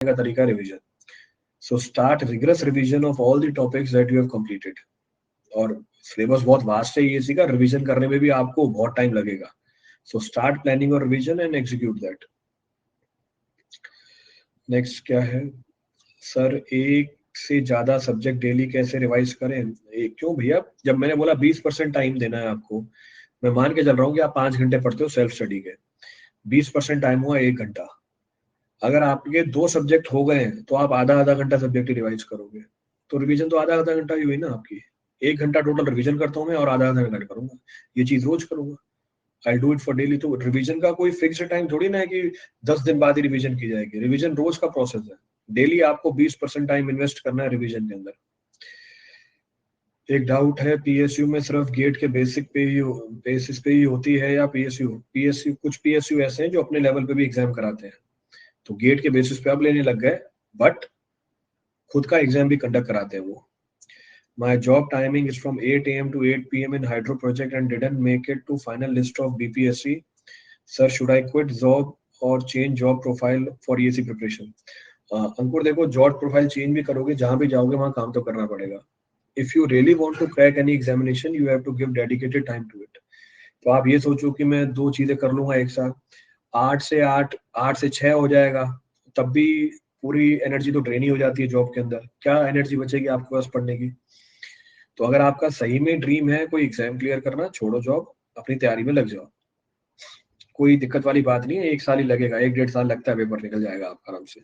का तरीका revision. So start rigorous revision of all the topics that you have completed. और syllabus बहुत vast है ईएसी का, रिवीजन करने में भी आपको बहुत टाइम लगेगा। सो स्टार्ट प्लानिंग और revision and execute that. Next क्या है सर, एक से ज्यादा सब्जेक्ट डेली कैसे रिवाइज करें? क्यों भैया, जब मैंने बोला 20% टाइम देना है आपको, मैं मान के चल रहा हूँ कि आप 5 घंटे पढ़ते हो सेल्फ स्टडी के, 20% टाइम हुआ 1 घंटा। अगर आपके 2 सब्जेक्ट हो गए तो आप आधा आधा घंटा सब्जेक्ट ही रिवाइज करोगे, तो रिवीजन तो आधा आधा घंटा ही हुई ना आपकी। 1 घंटा टोटल रिवीजन करता हूँ मैं और आधा आधा घंटा करूंगा, ये चीज रोज करूंगा। I do it for daily. तो रिवीजन का कोई फिक्स्ड टाइम थोड़ी ना है कि 10 दिन बाद ही रिवीजन की जाएगी। रिवीजन रोज का प्रोसेस है। डेली आपको 20% टाइम इन्वेस्ट करना है रिवीजन के अंदर। एक डाउट है, पीएसयू में सिर्फ गेट के बेसिस पे ही होती है या पीएसयू कुछ पीएसयू ऐसे हैं जो अपने लेवल पे भी एग्जाम कराते हैं, तो गेट के बेसिस पे अब लेने लग गए, बट खुद का एग्जाम भी कंडक्ट कराते हैं वो। My job timing is from 8 a.m. to 8 p.m. in hydro project and didn't make it to final list of BPSC. Sir, should I quit job or change job profile for EAC preparation? अंकुर देखो, job profile change भी करोगे, जहां भी जाओगे वहां काम तो करना पड़ेगा। If you really want to crack any examination you have to give dedicated time to it. तो आप ये सोचो कि मैं 2 चीजें कर लूंगा एक साथ, 8 से 6 हो जाएगा, तब भी पूरी एनर्जी तो ड्रेन ही हो जाती है जॉब के अंदर, क्या एनर्जी बचेगी आपके पास पढ़ने की? तो अगर आपका सही में ड्रीम है कोई एग्जाम क्लियर करना, छोड़ो जॉब, अपनी तैयारी में लग जाओ। कोई दिक्कत वाली बात नहीं है, 1 साल ही लगेगा, 1-1.5 साल लगता है, पेपर निकल जाएगा आप आराम से।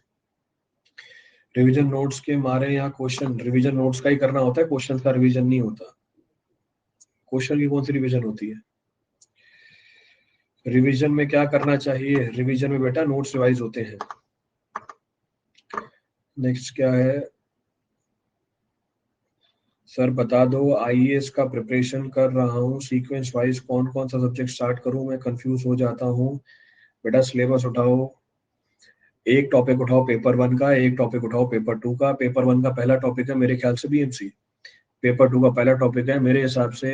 रिवीजन नोट्स के मारे या क्वेश्चन, रिवीजन नोट्स का ही करना होता है, क्वेश्चन का रिवीजन नहीं होता। क्वेश्चन की कौन सी रिवीजन होती है? रिवीजन में क्या करना चाहिए? रिवीजन में बेटा नोट्स रिवाइज होते हैं। नेक्स्ट क्या है सर, बता दो, आईएएस का प्रिपरेशन कर रहा हूँ, सीक्वेंस वाइज कौन कौन सा सब्जेक्ट स्टार्ट करूँ, मैं कंफ्यूज हो जाता हूँ। बेटा सिलेबस उठाओ, एक टॉपिक उठाओ पेपर 1 का, एक टॉपिक उठाओ पेपर 2 का। पेपर 1 का पहला टॉपिक है मेरे ख्याल से बीएमसी, पेपर 2 का पहला टॉपिक है मेरे हिसाब से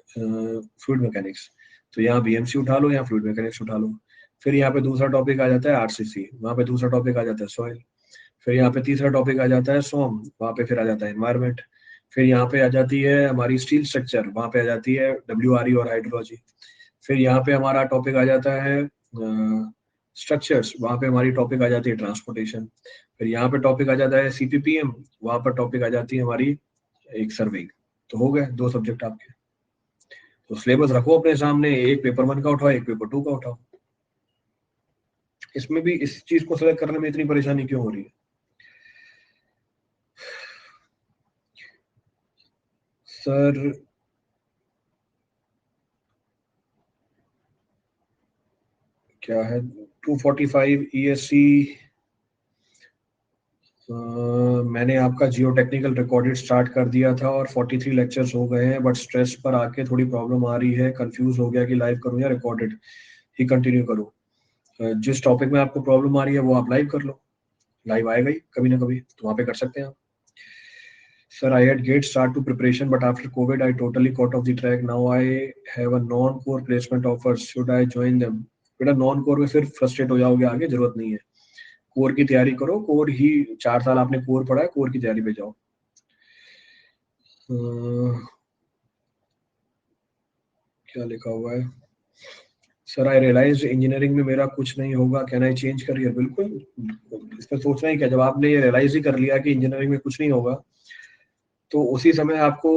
फ्लूइड मैकेनिक्स। तो यहाँ बीएमसी उठा लो, यहाँ फ्लूइड मैकेनिक्स उठा लो। फिर यहाँ पे दूसरा टॉपिक आ जाता है आरसीसी, वहाँ पे दूसरा टॉपिक आ जाता है सॉइल। फिर यहाँ पे तीसरा टॉपिक आ जाता है सोम, वहाँ पे फिर आ जाता है एनवायरमेंट। फिर यहाँ पे आ जाती है हमारी स्टील स्ट्रक्चर, वहाँ पे आ जाती है डब्ल्यूआरई और हाइड्रोलॉजी। फिर यहाँ पे हमारा टॉपिक आ जाता है स्ट्रक्चर्स, वहाँ पे हमारी टॉपिक आ जाती है ट्रांसपोर्टेशन। फिर यहाँ पे टॉपिक आ जाता है सीपीपीएम, वहाँ पर टॉपिक आ जाती है हमारी एक सर्विंग। तो हो गए 2 सब्जेक्ट आपके। तो सिलेबस रखो अपने सामने, एक पेपर 1 का उठाओ, एक पेपर 2 का उठाओ। इसमें भी इस चीज को सेलेक्ट करने में इतनी परेशानी क्यों हो रही है सर? क्या है 245 ईएससी? मैंने आपका जियो टेक्निकल रिकॉर्डेड स्टार्ट कर दिया था और 43 लेक्चर्स हो गए हैं, बट स्ट्रेस पर आके थोड़ी प्रॉब्लम आ रही है, कंफ्यूज हो गया कि लाइव करूं या रिकॉर्डेड ही कंटिन्यू करूं। जिस टॉपिक में आपको प्रॉब्लम आ रही है वो आप लाइव कर लो, लाइव आएगा ही कभी ना कभी, तो वहां पे कर सकते हैं आप। Sir, I had great start to preparation, but after COVID, I totally got off the track. Now I have a non-core placement offers. Should I join them? बेटा नॉन कोर में फिर फ्रस्ट्रेट हो जाओगे आगे, जरूरत नहीं है। कोर की तैयारी करो, कोर ही 4 साल आपने कोर पढ़ा है, कोर की तैयारी पे जाओ। क्या लिखा हुआ है सर, आई रियलाइज इंजीनियरिंग में मेरा कुछ नहीं होगा, कैन आई चेंज करियर? बिल्कुल, इसमें सोचना ही क्या, जब आपने ये रियलाइज ही कर लिया कि इंजीनियरिंग में कुछ नहीं होगा, तो उसी समय आपको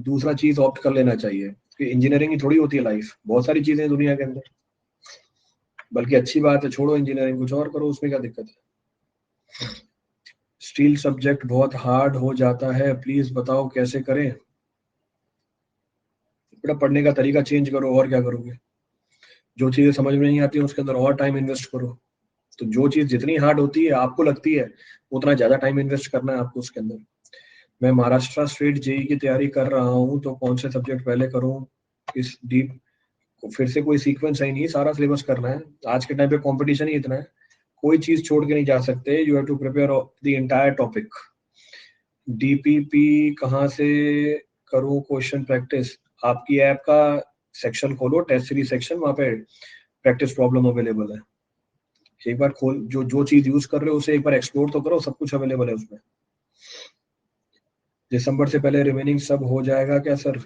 दूसरा चीज ऑप्ट कर लेना चाहिए कि इंजीनियरिंग ही थोड़ी होती है लाइफ, बहुत सारी चीजें हैं दुनिया के अंदर। बल्कि अच्छी बात है, छोड़ो इंजीनियरिंग, कुछ और करो, उसमें क्या दिक्कत है। स्टील सब्जेक्ट बहुत हार्ड हो जाता है, प्लीज बताओ कैसे करें? बेटा पढ़ने का तरीका चेंज करो, और क्या करोगे? जो चीजें समझ में नहीं आती है उसके अंदर और टाइम इन्वेस्ट करो। तो जो चीज जितनी हार्ड होती है आपको लगती है, उतना ज्यादा टाइम इन्वेस्ट करना है आपको उसके अंदर। मैं महाराष्ट्र स्टेट जेई की तैयारी कर रहा हूँ, तो कौन से सब्जेक्ट पहले करूँ? इस डीप फिर से कोई सीक्वेंस है नहीं, सारा सिलेबस करना है। आज के टाइम पे कंपटीशन ही इतना है, कोई चीज छोड़ के नहीं जा सकते। You have to prepare the entire topic. DPP कहाँ से करूँ क्वेश्चन प्रैक्टिस? आपकी ऐप का सेक्शन खोलो, टेस्ट सीरीज सेक्शन, वहाँ पे प्रैक्टिस प्रॉब्लम अवेलेबल है। एक बार खोल, जो जो चीज यूज कर रहे हो उसे एक बार एक्सप्लोर तो करो, सब कुछ अवेलेबल है उसमें। दिसंबर से पहले रिमेनिंग सब हो जाएगा क्या सर?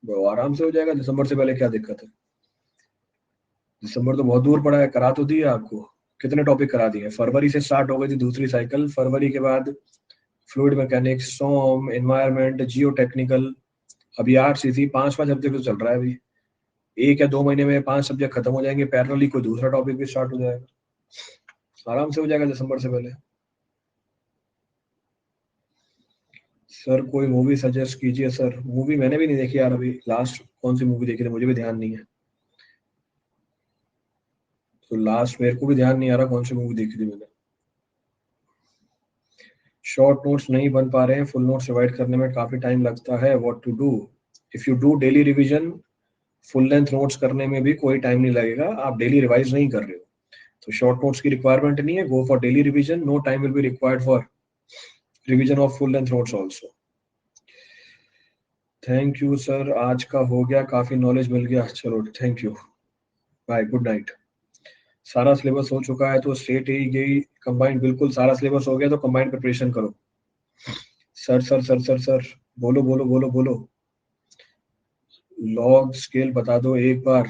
वो आराम से हो जाएगा, दिसंबर से पहले क्या दिक्कत है? दिसंबर तो बहुत दूर पड़ा है, करा तो दिया आपको। कितने टॉपिक करा दिए? फरवरी से स्टार्ट हो गई थी दूसरी साइकिल, फरवरी के बाद फ्लूइड मैकेनिक्स, सोम, एनवायरमेंट, जियो टेक्निकल, अभी आरसीसी, 5 सब्जेक्ट तो चल रहा है अभी। 1 या 2 महीने में 5 सब्जेक्ट खत्म हो जाएंगे, पैरेलली कोई दूसरा टॉपिक भी स्टार्ट हो जाएगा, आराम से हो जाएगा दिसंबर से पहले। सर कोई मूवी सजेस्ट कीजिए सर। मूवी मैंने भी नहीं देखी यार, अभी लास्ट कौन सी मूवी देखी थी मुझे भी ध्यान नहीं है। तो लास्ट मेरे को भी ध्यान नहीं आ रहा कौन सी मूवी देखी थी मैंने। शॉर्ट नोट्स नहीं बन पा रहे हैं, फुल नोट्स डिवाइड करने में काफी टाइम लगता है, what to do? If you do daily revision, full length notes करने में भी कोई टाइम नहीं लगेगा, आप डेली रिवाइज नहीं कर रहे हो तो शॉर्ट नोट्स की रिक्वायरमेंट नहीं है। Go for daily revision, no time will be required for revision of full length notes also. Thank you sir, आज का हो गया, काफी नॉलेज मिल गया। चलो thank you, bye, good night. सारा सिलेबस हो चुका है तो स्टेट ही गई कंबाइंड, बिल्कुल सारा सिलेबस हो गया तो कंबाइंड प्रिपरेशन करो। Sir sir sir sir sir, बोलो बोलो बोलो बोलो। लॉग स्केल बता दो एक बार।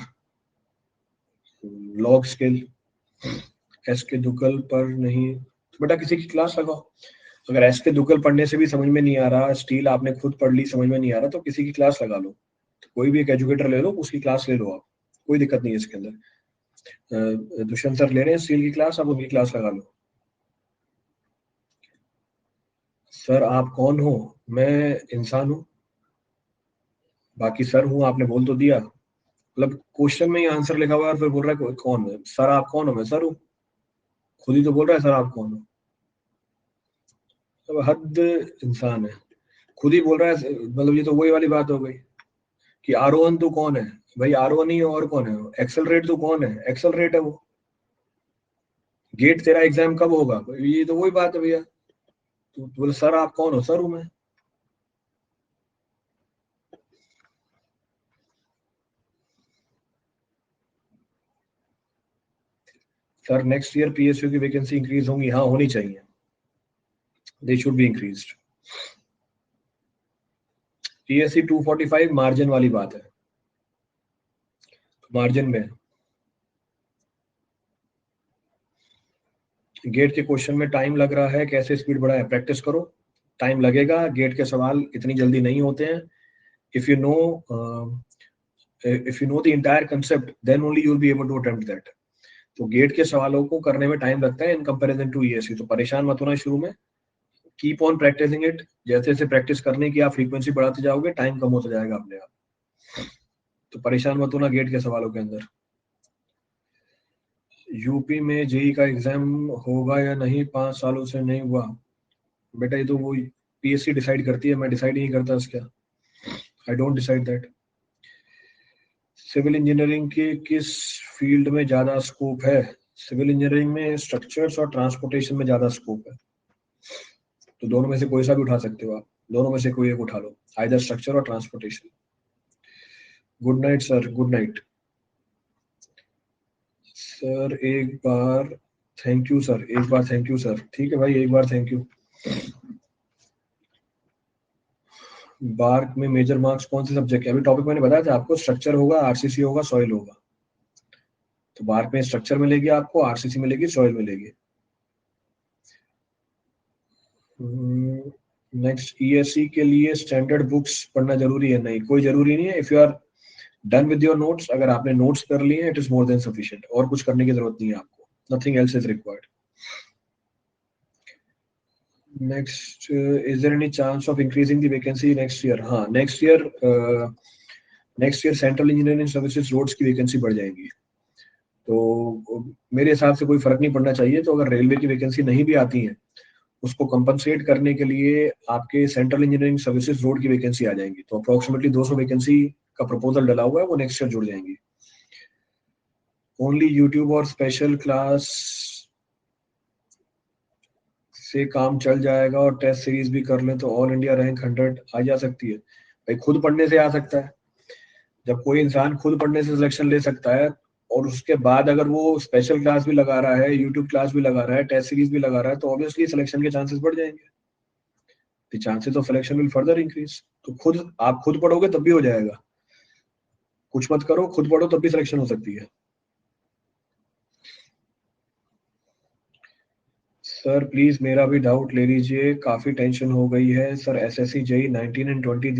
लॉग स्केल एस के दुकल पर नहीं तो बेटा किसी की क्लास लगाओ। अगर एस के दुकल पढ़ने से भी समझ में नहीं आ रहा, स्टील आपने खुद पढ़ ली समझ में नहीं आ रहा, तो किसी की क्लास लगा लो। तो कोई भी एक एजुकेटर ले लो, उसकी क्लास ले लो आप, कोई दिक्कत नहीं है इसके अंदर। दुष्यंत सर ले रहे हैं स्टील की क्लास, आप उनकी क्लास लगा लो। सर आप कौन हो? मैं इंसान हूँ, बाकी सर हूँ, आपने बोल तो दिया। मतलब क्वेश्चन में ही आंसर लिखा हुआ है और फिर बोल रहा है कौन है सर, आप कौन हो? मैं सर हूँ, खुद ही तो बोल रहा है सर आप कौन हो। अब हद इंसान है, खुद ही बोल रहा है, मतलब ये तो वही वाली बात हो गई कि आरोहन तो कौन है? भाई आरोहन ही है, और कौन है? एक्सेलरेट तो कौन है? एक्सेलरेट है वो। गेट तेरा एग्जाम कब होगा? ये तो वही बात है भैया। तो बोले सर आप कौन हो? सर हूं मैं। सर नेक्स्ट ईयर पीएसयू की वैकेंसी इंक्रीज होंगी? हाँ होनी चाहिए, they should be increased. PSC 245 margin वाली बात है, मार्जिन में। गेट के क्वेश्चन में टाइम लग रहा है, कैसे स्पीड बढ़ाए? प्रैक्टिस करो, टाइम लगेगा। गेट के सवाल इतनी जल्दी नहीं होते हैं। If you know if you know the entire concept then only you will be able to attempt that. तो गेट के सवालों को करने में टाइम लगता है इन कंपैरिजन टू ईएससी, तो परेशान मत होना शुरू में। कीप ऑन प्रैक्टिसिंग इट, जैसे जैसे प्रैक्टिस करने की आप फ्रीक्वेंसी बढ़ाते जाओगे टाइम कम होता जाएगा अपने आप। तो परेशान मत होना गेट के सवालों के अंदर। यूपी में जेई का एग्जाम होगा या नहीं? 5 सालों से नहीं हुआ। बेटा ये तो वो पीएससी डिसाइड करती है, मैं डिसाइड नहीं करता इसका, I don't decide that. Civil engineering के किस फील्ड में ज्यादा स्कोप है? सिविल इंजीनियरिंग में स्ट्रक्चर्स और ट्रांसपोर्टेशन में ज्यादा स्कोप है, तो दोनों में से कोई सा भी उठा सकते हो आप, दोनों में से कोई एक उठा लो, आइदर स्ट्रक्चर और transportation. Good night sir, good night. Sir एक बार थैंक यू सर, एक बार थैंक यू सर, ठीक है भाई, एक बार थैंक यू। बार्क में मेजर मार्क्स कौन से सब्जेक्ट है? अभी टॉपिक मैंने बताया था आपको, स्ट्रक्चर होगा, आरसीसी होगा, सॉइल होगा। तो बार्क में स्ट्रक्चर मिलेगी आपको, आरसीसी मिलेगी, सॉइल मिलेगी। नेक्स्ट, ईएससी के लिए स्टैंडर्ड बुक्स पढ़ना जरूरी है? नहीं, कोई जरूरी नहीं है। If you are done with your notes, अगर आपने नोट्स कर लिए हैं, it is more than sufficient, और कुछ करने की जरूरत नहीं है आपको, nothing else is required. Next, is there any chance of increasing the vacancy next year? हाँ next year central engineering services roads की वैकेंसी बढ़ जाएगी, तो मेरे हिसाब से कोई फर्क नहीं पड़ना चाहिए। तो अगर रेलवे की वैकेंसी नहीं भी आती है, उसको कंपनसेट करने के लिए आपके सेंट्रल इंजीनियरिंग सर्विसेज रोड की वैकेंसी आ जाएंगी, तो अप्रोक्सीमेटली 200 वैकेंसी का प्रपोजल डला हुआ है, वो नेक्स्ट ईयर जुड़ जाएंगी। ओनली यूट्यूब और स्पेशल क्लास से काम चल जाएगा, और टेस्ट सीरीज भी कर लें तो ऑल इंडिया रैंक 100 आ जा सकती है? भाई खुद पढ़ने से आ सकता है, जब कोई इंसान खुद पढ़ने से सिलेक्शन ले सकता है और उसके बाद अगर वो स्पेशल क्लास भी लगा रहा है, यूट्यूब क्लास भी लगा रहा है, टेस्ट सीरीज भी लगा रहा है, तो ऑब्वियसली सिलेक्शन के चांसेस बढ़ जाएंगे। The chances of selection will further increase. तो आप खुद पढ़ोगे तब भी हो जाएगा, कुछ मत करो, खुद पढ़ो तब भी सिलेक्शन हो सकती है। सर प्लीज मेरा भी डाउट ले लीजिए, काफी टेंशन हो गई है सर। SSC JE 19 and 20